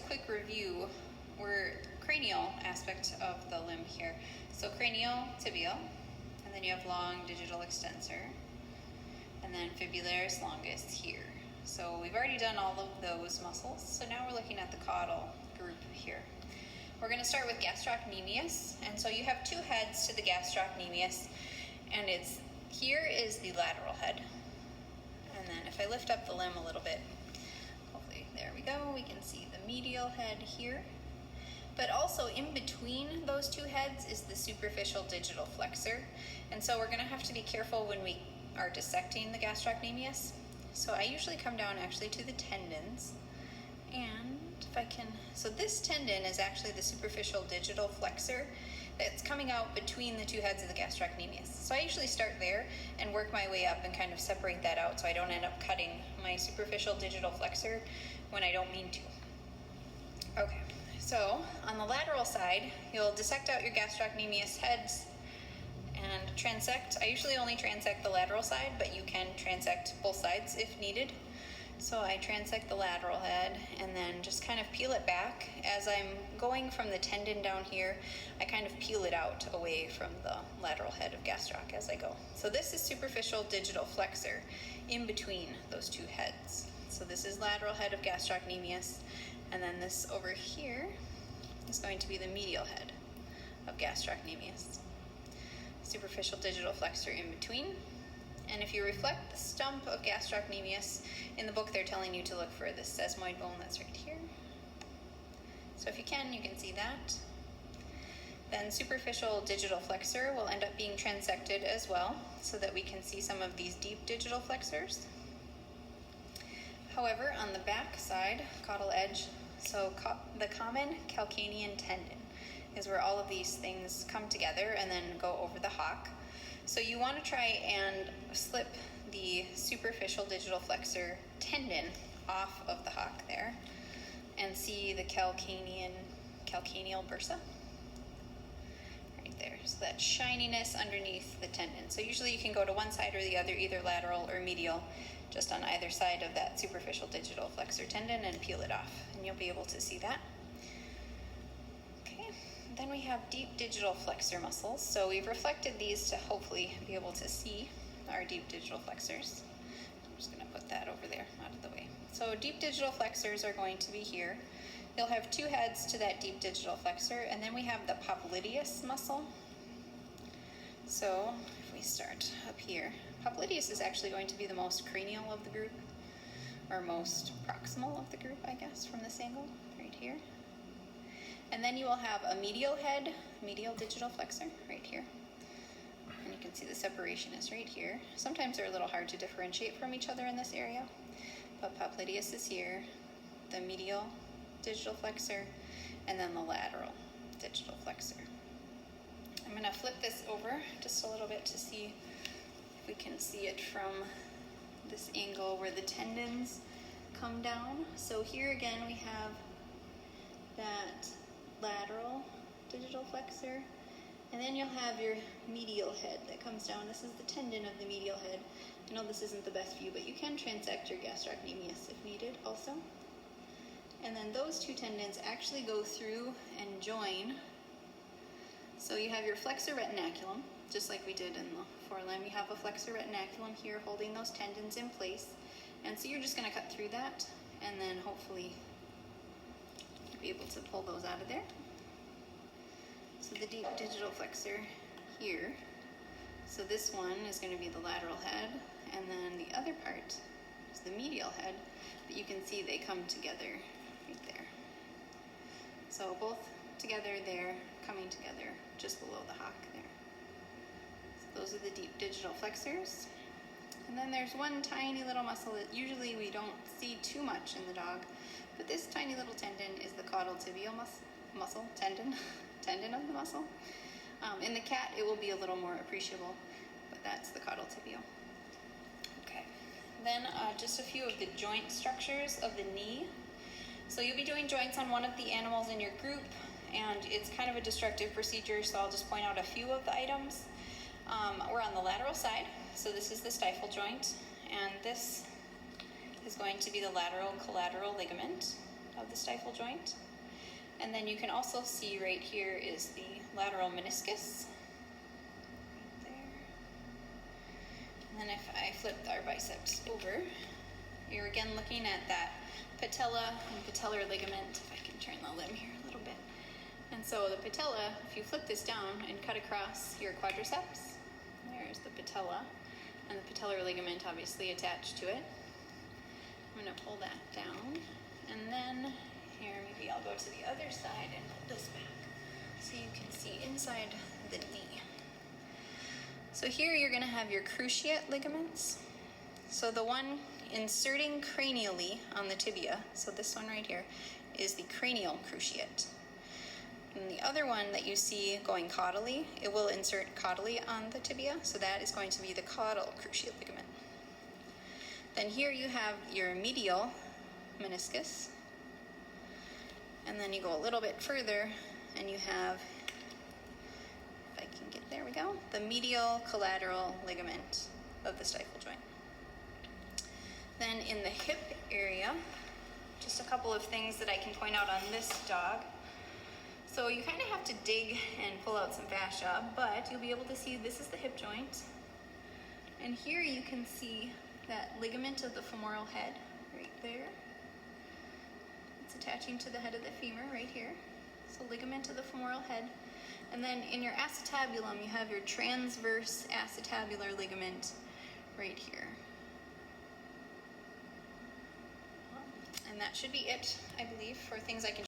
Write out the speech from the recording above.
quick review, we're cranial aspect of the limb here. So cranial, tibial, and then you have long digital extensor, and then fibularis longus here. So we've already done all of those muscles, so now we're looking at the caudal group here. We're going to start with gastrocnemius, and so you have two heads to the gastrocnemius, and here is the lateral head. And then if I lift up the limb a little bit, hopefully, there we go, we can see the medial head here. But also in between those two heads is the superficial digital flexor. And so we're going to have to be careful when we are dissecting the gastrocnemius. So I usually come down actually to the tendons. And if I can, so this tendon is actually the superficial digital flexor that's coming out between the two heads of the gastrocnemius. So I usually start there and work my way up and kind of separate that out so I don't end up cutting my superficial digital flexor when I don't mean to. Okay. So on the lateral side, you'll dissect out your gastrocnemius heads and transect. I usually only transect the lateral side, but you can transect both sides if needed. So I transect the lateral head and then just kind of peel it back. As I'm going from the tendon down here, I kind of peel it out away from the lateral head of gastroc as I go. So this is superficial digital flexor in between those two heads. So this is lateral head of gastrocnemius. And then this over here is going to be the medial head of gastrocnemius. Superficial digital flexor in between. And if you reflect the stump of gastrocnemius, in the book they're telling you to look for this sesamoid bone that's right here. So if you can see that. Then superficial digital flexor will end up being transected as well, so that we can see some of these deep digital flexors. However, on the back side, caudal edge, so the common calcanean tendon is where all of these things come together and then go over the hock. So you want to try and slip the superficial digital flexor tendon off of the hock there and see the calcaneal bursa right there. So that shininess underneath the tendon. So usually you can go to one side or the other, either lateral or medial, just on either side of that superficial digital flexor tendon and peel it off, and you'll be able to see that. Okay, then we have deep digital flexor muscles. So we've reflected these to hopefully be able to see our deep digital flexors. I'm just going to put that over there out of the way. So deep digital flexors are going to be here. You'll have two heads to that deep digital flexor, and then we have the popliteus muscle. So if we start up here, popliteus is actually going to be the most cranial of the group, or most proximal of the group, I guess, from this angle, right here. And then you will have a medial head, medial digital flexor, right here. And you can see the separation is right here. Sometimes they're a little hard to differentiate from each other in this area, but popliteus is here, the medial digital flexor, and then the lateral digital flexor. I'm going to flip this over just a little bit to see if we can see it from this angle where the tendons come down. So here again we have that lateral digital flexor, and then you'll have your medial head that comes down. This is the tendon of the medial head. I know this isn't the best view, but you can transect your gastrocnemius if needed also. And then those two tendons actually go through and join. So you have your flexor retinaculum, just like we did in the forelimb. You have a flexor retinaculum here holding those tendons in place. And so you're just going to cut through that and then hopefully be able to pull those out of there. So the deep digital flexor here. So this one is going to be the lateral head, and then the other part is the medial head. But you can see they come together right there. So both together there, coming together just below the hock there. So those are the deep digital flexors. And then there's one tiny little muscle that usually we don't see too much in the dog, but this tiny little tendon is the caudal tibial tendon of the muscle. In the cat, it will be a little more appreciable, but that's the caudal tibial. Okay, then just a few of the joint structures of the knee. So you'll be doing joints on one of the animals in your group, and it's kind of a destructive procedure, so I'll just point out a few of the items. We're on the lateral side, so this is the stifle joint, and this is going to be the lateral collateral ligament of the stifle joint. And then you can also see right here is the lateral meniscus. Right there. And then if I flip our biceps over, you're again looking at that patella and patellar ligament. If I can turn the limb here a little bit. And so the patella, if you flip this down and cut across your quadriceps, there's the patella, and the patellar ligament obviously attached to it. I'm going to pull that down, and then here, maybe I'll go to the other side and pull this back so you can see inside the knee. So here you're going to have your cruciate ligaments. So the one inserting cranially on the tibia, so this one right here, is the cranial cruciate. And the other one that you see going caudally, it will insert caudally on the tibia, so that is going to be the caudal cruciate ligament. Then here you have your medial meniscus, and then you go a little bit further and you have, if I can get, there we go, the medial collateral ligament of the stifle joint. Then in the hip area, just a couple of things that I can point out on this dog. So you kind of have to dig and pull out some fascia, but you'll be able to see this is the hip joint. And here you can see that ligament of the femoral head right there. It's attaching to the head of the femur right here. So ligament of the femoral head. And then in your acetabulum, you have your transverse acetabular ligament right here. And that should be it, I believe, for things I can